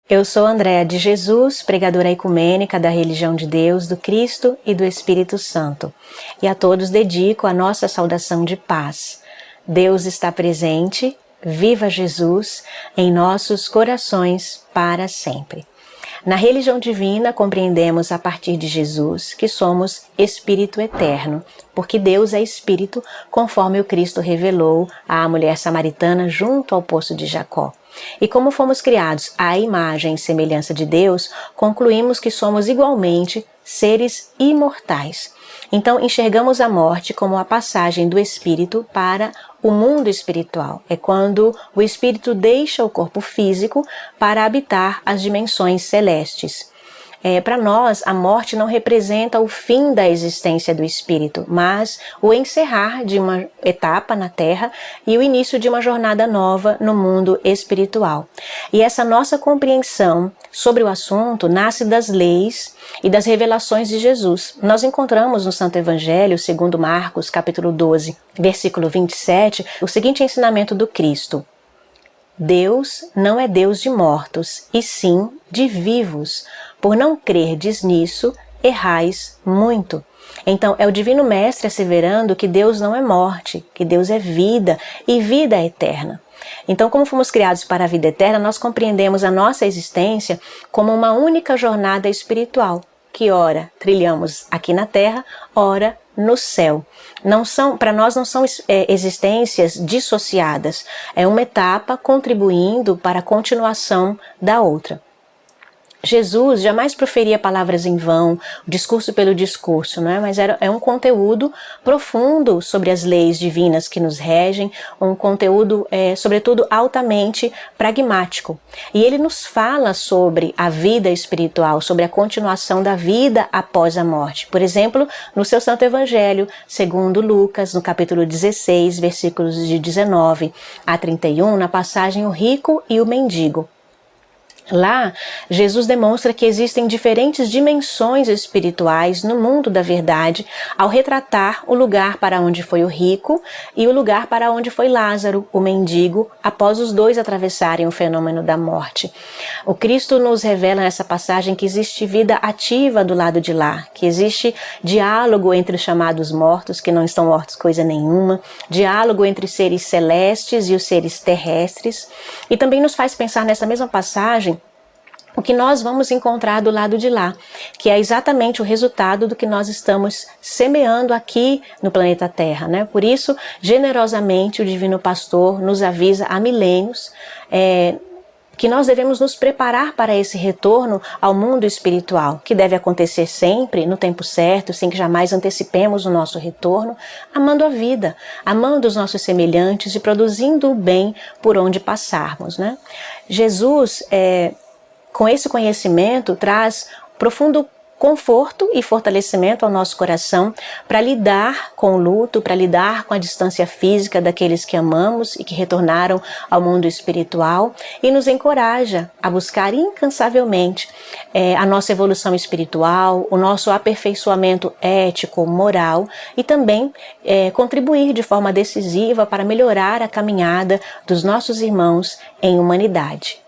Eu sou Andréa de Jesus, pregadora ecumênica da Religião de Deus, do Cristo e do Espírito Santo. E a todos dedico a nossa saudação de paz. Deus está presente, viva Jesus, em nossos corações para sempre. Na religião divina, compreendemos a partir de Jesus que somos Espírito eterno, porque Deus é Espírito, conforme o Cristo revelou à mulher samaritana junto ao poço de Jacó. E como fomos criados à imagem e semelhança de Deus, concluímos que somos igualmente seres imortais. Então enxergamos a morte como a passagem do espírito para o mundo espiritual. É quando o espírito deixa o corpo físico para habitar as dimensões celestes. Para nós, a morte não representa o fim da existência do espírito, mas o encerrar de uma etapa na Terra e o início de uma jornada nova no mundo espiritual. E essa nossa compreensão sobre o assunto nasce das leis e das revelações de Jesus. Nós encontramos no Santo Evangelho, segundo Marcos, capítulo 12, versículo 27, o seguinte ensinamento do Cristo: Deus não é Deus de mortos, e sim de vivos. Por não crerdes nisso, errais muito. Então, é o Divino Mestre asseverando que Deus não é morte, que Deus é vida e vida é eterna. Então, como fomos criados para a vida eterna, nós compreendemos a nossa existência como uma única jornada espiritual, que ora trilhamos aqui na Terra, ora no céu. Para nós não são existências dissociadas, é uma etapa contribuindo para a continuação da outra. Jesus jamais proferia palavras em vão, discurso pelo discurso, não é? Mas é um conteúdo profundo sobre as leis divinas que nos regem, um conteúdo, sobretudo, altamente pragmático. E ele nos fala sobre a vida espiritual, sobre a continuação da vida após a morte. Por exemplo, no seu Santo Evangelho, segundo Lucas, no capítulo 16, versículos de 19 a 31, na passagem O Rico e o Mendigo. Lá, Jesus demonstra que existem diferentes dimensões espirituais no mundo da verdade ao retratar o lugar para onde foi o rico e o lugar para onde foi Lázaro, o mendigo, após os dois atravessarem o fenômeno da morte. O Cristo nos revela nessa passagem que existe vida ativa do lado de lá, que existe diálogo entre os chamados mortos, que não estão mortos coisa nenhuma, diálogo entre os seres celestes e os seres terrestres, e também nos faz pensar nessa mesma passagem o que nós vamos encontrar do lado de lá, que é exatamente o resultado do que nós estamos semeando aqui no planeta Terra, né? Por isso, generosamente, o Divino Pastor nos avisa há milênios que nós devemos nos preparar para esse retorno ao mundo espiritual, que deve acontecer sempre, no tempo certo, sem que jamais antecipemos o nosso retorno, amando a vida, amando os nossos semelhantes e produzindo o bem por onde passarmos, né? Jesus, com esse conhecimento, traz profundo conforto e fortalecimento ao nosso coração para lidar com o luto, para lidar com a distância física daqueles que amamos e que retornaram ao mundo espiritual, e nos encoraja a buscar incansavelmente a nossa evolução espiritual, o nosso aperfeiçoamento ético, moral, e também contribuir de forma decisiva para melhorar a caminhada dos nossos irmãos em humanidade.